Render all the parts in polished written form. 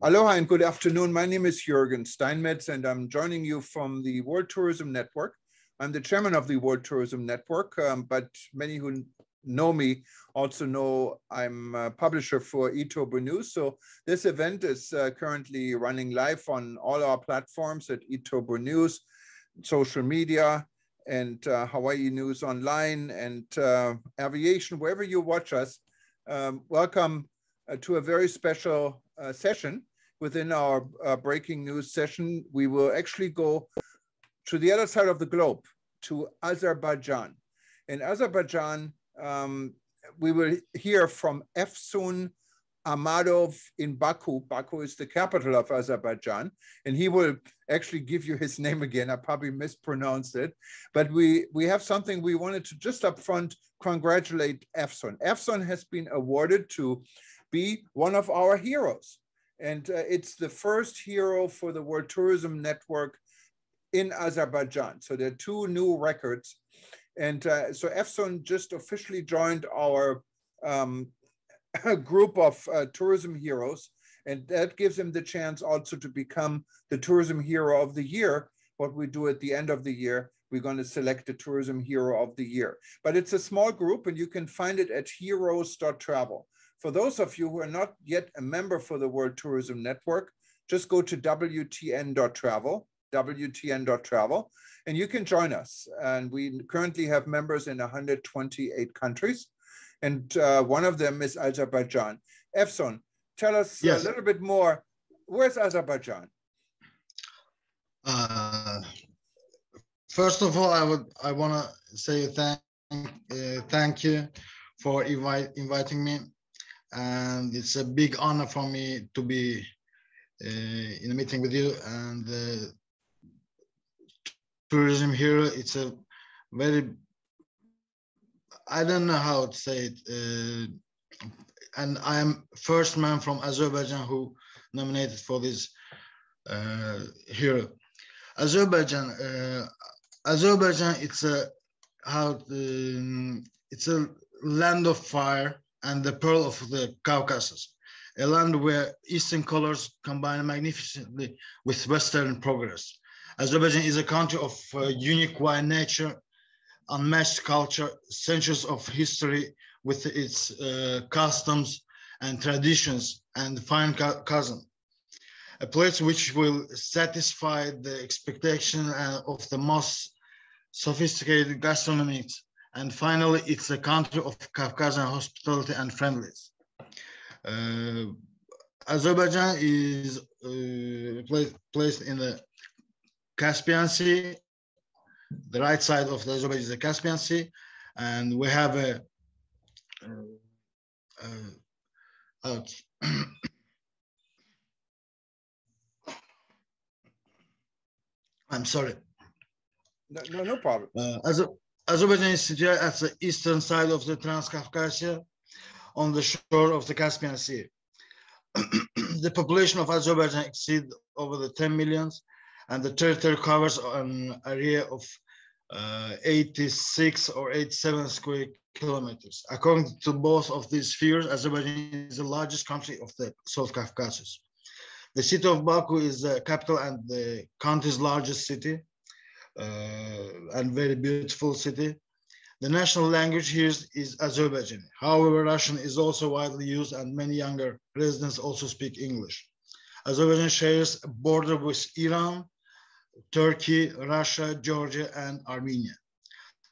Aloha and good afternoon. My name is Jürgen Steinmetz, and I'm joining you from the World Tourism Network. I'm the chairman of the World Tourism Network, but many who know me also know I'm a publisher for eTober News. So this event is currently running live on all our platforms at eTober News, social media, and Hawaii News Online, and aviation, wherever you watch us. Welcome to a very special session. Within our breaking news session, we will actually go to the other side of the globe, to Azerbaijan. In Azerbaijan, we will hear from Efsun Amadov in Baku. Baku is the capital of Azerbaijan, and he will actually give you his name again. I probably mispronounced it, but we have something we wanted to just up front congratulate Efsun. Efsun has been awarded to be one of our heroes. And it's the first hero for the World Tourism Network in Azerbaijan. So there are two new records. And so Efsun just officially joined our group of tourism heroes. And that gives him the chance also to become the tourism hero of the year. What we do at the end of the year, we're going to select the tourism hero of the year. But it's a small group, and you can find it at heroes.travel. For those of you who are not yet a member for the World Tourism Network, just go to WTN.travel, and you can join us. And we currently have members in 128 countries, and one of them is Azerbaijan. Efsun, tell us a little bit more. Where's Azerbaijan? First of all, I want to say thank you for inviting me. And it's a big honor for me to be in a meeting with you. And tourism hero, it's a very, I don't know how to say it. And I am first man from Azerbaijan who nominated for this hero. Azerbaijan, it's a land of fire and the pearl of the Caucasus, a land where Eastern colors combine magnificently with Western progress. Azerbaijan is a country of unique wide nature, unmatched culture, centuries of history with its customs and traditions, and fine cuisine. A place which will satisfy the expectation of the most sophisticated gastronomy. And finally, it's a country of Caucasian hospitality and friendliness. Azerbaijan is placed in the Caspian Sea. The right side of the Azerbaijan is the Caspian Sea, and we have a I'm sorry. No problem. Azerbaijan is situated at the eastern side of the Transcaucasia on the shore of the Caspian Sea. The population of Azerbaijan exceeds over the 10 millions, and the territory covers an area of 86 or 87 square kilometers. According to both of these figures, Azerbaijan is the largest country of the South Caucasus. The city of Baku is the capital and the country's largest city. And very beautiful city. The national language here is Azerbaijani. However, Russian is also widely used, and many younger residents also speak English. Azerbaijan shares a border with Iran, Turkey, Russia, Georgia, and Armenia.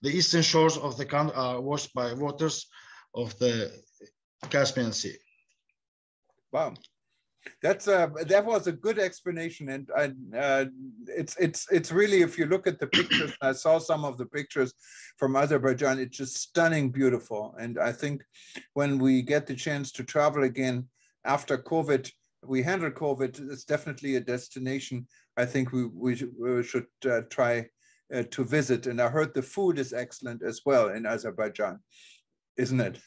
The eastern shores of the country are washed by waters of the Caspian Sea. Wow. That was a good explanation, and it's really, if you look at the pictures, I saw some of the pictures from Azerbaijan, it's just stunning, beautiful. And I think when we get the chance to travel again after COVID, we handle COVID, it's definitely a destination I think we should try to visit. And I heard the food is excellent as well in Azerbaijan, isn't it?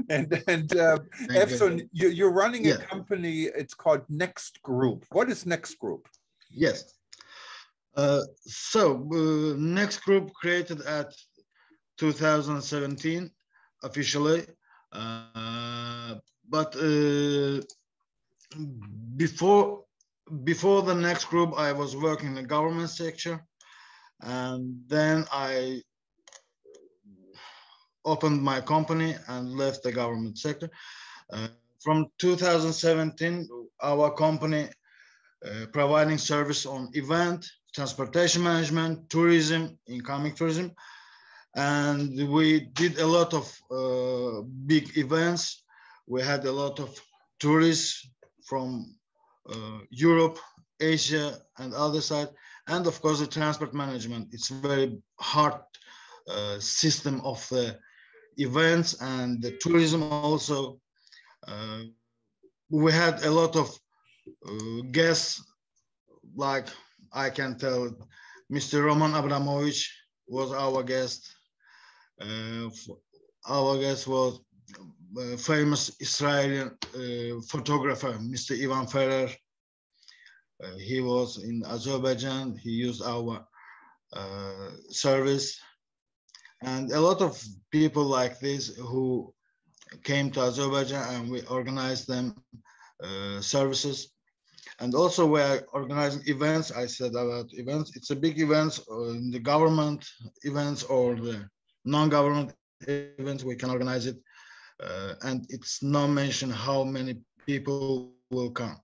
And Efsun, you're running a company, it's called Next Group. What is Next Group? Yes. Next Group created at 2017 officially, but before before the next group, I was working in the government sector, and then I opened my company and left the government sector. From 2017, our company providing service on event, transportation management, tourism, incoming tourism, and we did a lot of big events. We had a lot of tourists from Europe, Asia, and other side, and of course the transport management. It's a very hard system of the events and the tourism also. We had a lot of guests, like I can tell, Mr. Roman Abramovich was our guest. Our guest was famous Israeli photographer, Mr. Ivan Ferrer. He was in Azerbaijan. He used our service. And a lot of people like this who came to Azerbaijan, and we organized them services. And also we're organizing events. I said about events. It's a big events, in the government events or the non-government events, we can organize it. And it's not mentioned how many people will come.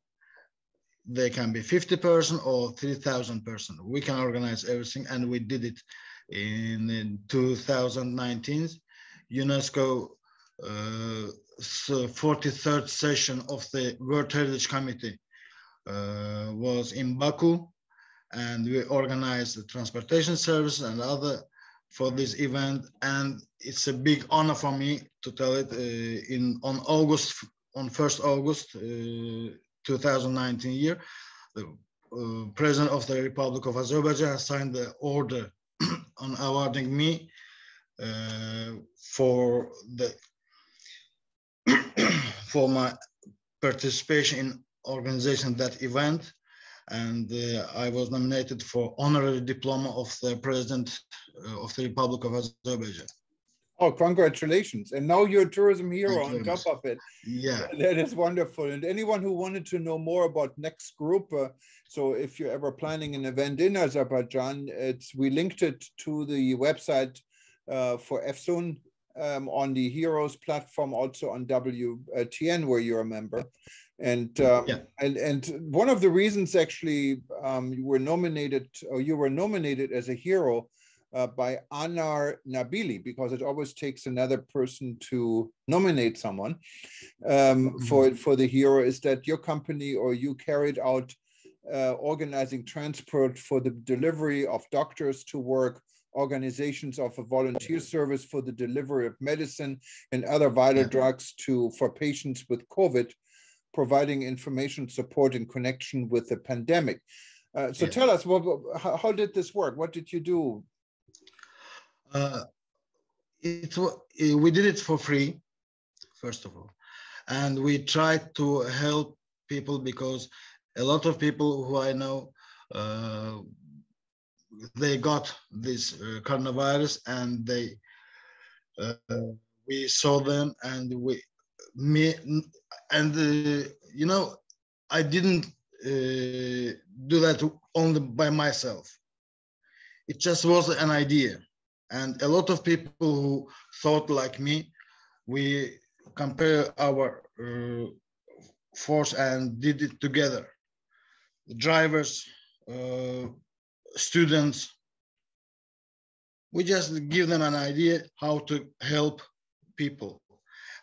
They can be 50 person or 3,000 person. We can organize everything, and we did it in 2019. UNESCO 43rd session of the World Heritage Committee was in Baku, and we organized the transportation service and other for this event. And it's a big honor for me to tell it on 1st August 2019 year, the President of the Republic of Azerbaijan has signed the order on awarding me for my participation in organization that event, and I was nominated for honorary diploma of the President of the Republic of Azerbaijan. Oh, congratulations. And now you're a tourism hero on top of it. Yeah. That is wonderful. And anyone who wanted to know more about Next Group, so if you're ever planning an event in Azerbaijan, we linked it to the website for EFSUN on the Heroes platform, also on WTN, where you're a member. And and one of the reasons actually you were nominated as a hero by Anar Nabili, because it always takes another person to nominate someone for the hero, is that your company or you carried out organizing transport for the delivery of doctors to work, organizations of a volunteer service for the delivery of medicine and other vital drugs for patients with COVID, providing information support in connection with the pandemic. So tell us, how did this work? What did you do? We did it for free, first of all, and we tried to help people because a lot of people who I know, they got this coronavirus, and we saw them, and you know, I didn't do that only by myself. It just was an idea. And a lot of people who thought like me, we compare our force and did it together. The drivers, students, we just give them an idea how to help people.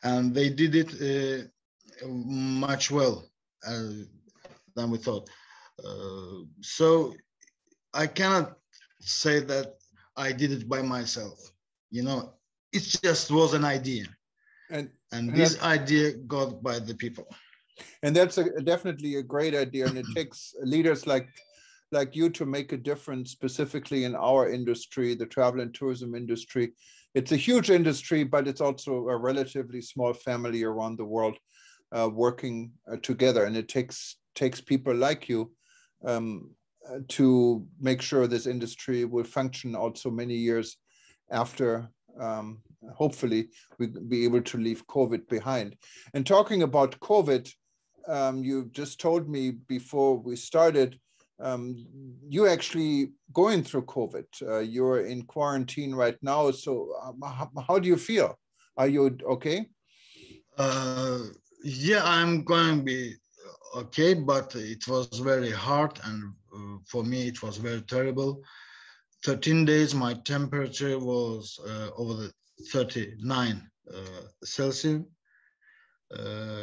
And they did it much well than we thought. So I cannot say that I did it by myself. You know, it just was an idea. And this idea got by the people. And that's definitely a great idea. And it takes leaders like you to make a difference, specifically in our industry, the travel and tourism industry. It's a huge industry, but it's also a relatively small family around the world working together. And it takes people like you to make sure this industry will function also many years after, hopefully, we'll be able to leave COVID behind. And talking about COVID, you just told me before we started, you actually going through COVID. You're in quarantine right now. So how do you feel? Are you okay? Yeah, I'm going to be okay, but it was very hard, and for me it was very terrible. 13 days, my temperature was over the 39 Celsius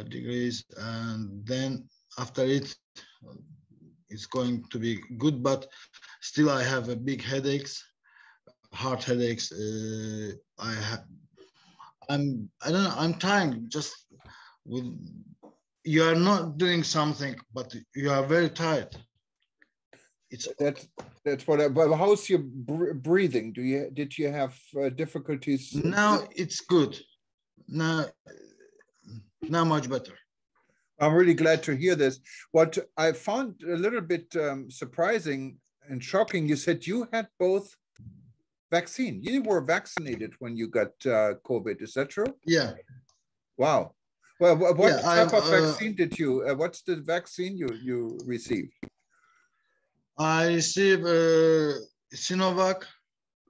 degrees, and then after it, it's going to be good, but still I have a big headaches, heart headaches. I don't know, I'm tired just with, you are not doing something, but you are very tired. It's that's what. But how's your breathing? Did you have difficulties? now it's good. Now much better. I'm really glad to hear this. What I found a little bit surprising and shocking, you said you had both vaccine. You were vaccinated when you got COVID. Is that true? Yeah. Wow. Well, what Yeah, type of vaccine did you? What's the vaccine you received? I received Sinovac.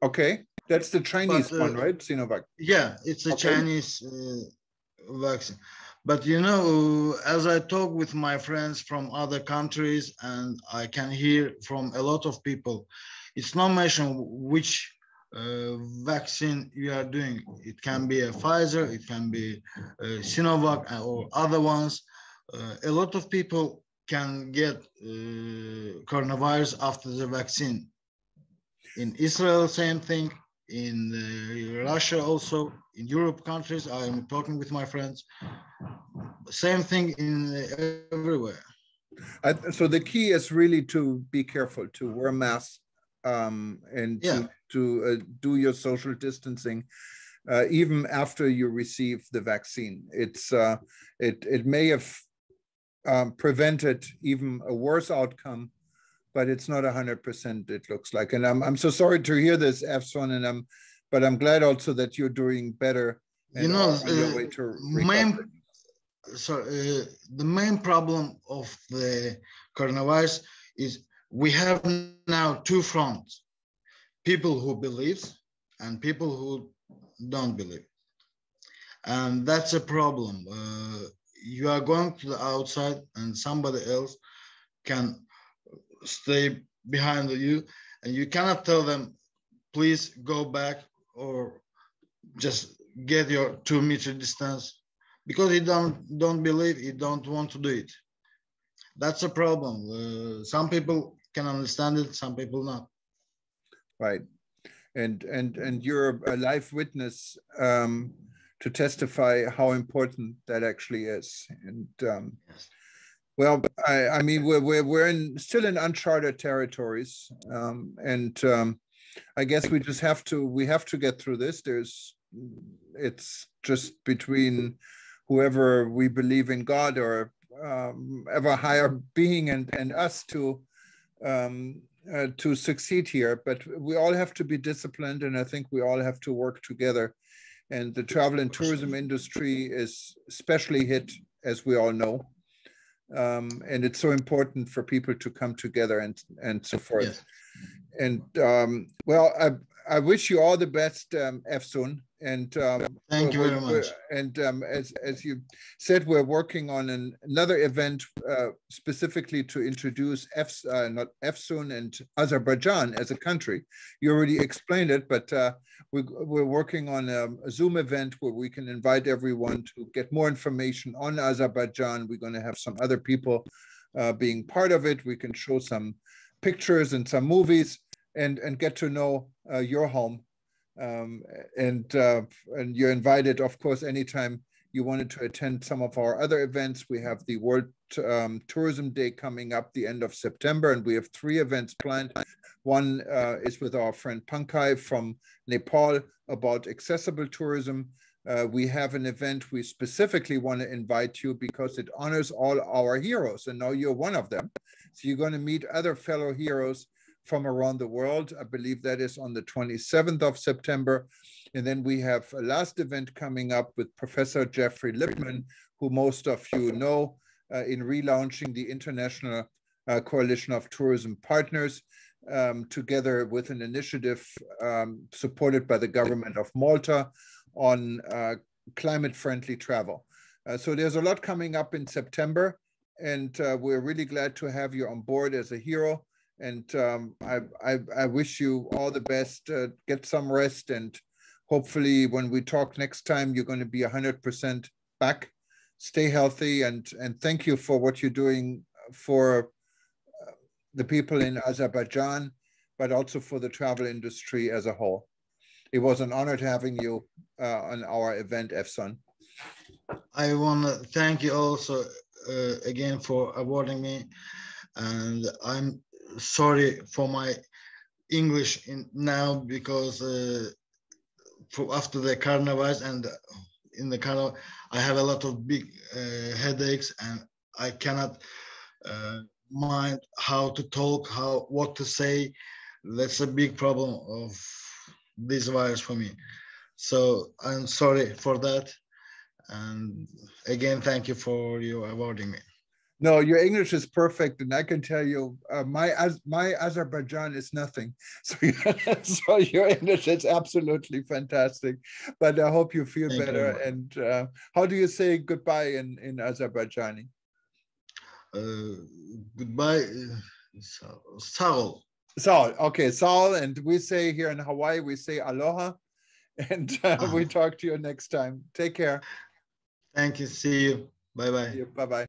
Okay, that's the Chinese one, right? Sinovac. Yeah, it's a Chinese vaccine. But you know, as I talk with my friends from other countries, and I can hear from a lot of people, it's not mentioned which vaccine you are doing. It can be a Pfizer, it can be Sinovac or other ones. A lot of people can get coronavirus after the vaccine. In Israel, same thing. In Russia also, in Europe countries, I am talking with my friends. Same thing in everywhere. So the key is really to be careful, to wear masks, and to do your social distancing, even after you receive the vaccine. It may have prevented even a worse outcome, but it's not 100%. It looks like, and I'm so sorry to hear this, Efson, but I'm glad also that you're doing better. And you know, on your way to recovery. The main problem of the coronavirus is we have now two fronts: people who believe and people who don't believe, and that's a problem. You are going to the outside, and somebody else can stay behind you, and you cannot tell them, please go back or just get your 2 meter distance, because he don't believe, he don't want to do it. That's a problem. Some people can understand it, some people not. Right, and you're a live witness to testify how important that actually is. And yes. Well, I mean, we're still in uncharted territories, and I guess we have to get through this. It's just between whoever we believe in, God or ever higher being, and us to succeed here. But we all have to be disciplined, and I think we all have to work together. And the travel and tourism industry is especially hit, as we all know. And it's so important for people to come together and so forth. Yes. And well, I wish you all the best, Efsun. And thank you very much. And as you said, we're working on another event specifically to introduce not Efsun and Azerbaijan as a country. You already explained it, but we're working on a Zoom event where we can invite everyone to get more information on Azerbaijan. We're going to have some other people being part of it. We can show some pictures and some movies and get to know your home. And you're invited, of course, anytime you wanted to attend some of our other events. We have the World Tourism Day coming up the end of September, and we have 3 events planned. One is with our friend Pankaj from Nepal about accessible tourism. We have an event we specifically want to invite you because it honors all our heroes, and now you're one of them. So you're going to meet other fellow heroes from around the world. I believe that is on the 27th of September. And then we have a last event coming up with Professor Jeffrey Lipman, who most of you know. in relaunching the International Coalition of Tourism Partners, together with an initiative supported by the government of Malta on climate-friendly travel. So there's a lot coming up in September, and we're really glad to have you on board as a hero. And I wish you all the best. Get some rest, and hopefully when we talk next time, you're going to be 100% back. Stay healthy, and thank you for what you're doing for the people in Azerbaijan, but also for the travel industry as a whole. It was an honor to having you on our event, Efson. I want to thank you also again for awarding me, and I'm sorry for my English now because after the carnivals and in the carnival I have a lot of big headaches, and I cannot mind how to talk, what to say. That's a big problem of this virus for me. So I'm sorry for that. And again, thank you for you awarding me. No, your English is perfect, and I can tell you, my Azerbaijan is nothing. So, so your English is absolutely fantastic. But I hope you feel better. And how do you say goodbye in Azerbaijani? Goodbye, Saul. Saul, okay, Saul, and we say here in Hawaii, we say aloha, and we talk to you next time. Take care. Thank you. See you. Bye-bye. Bye-bye.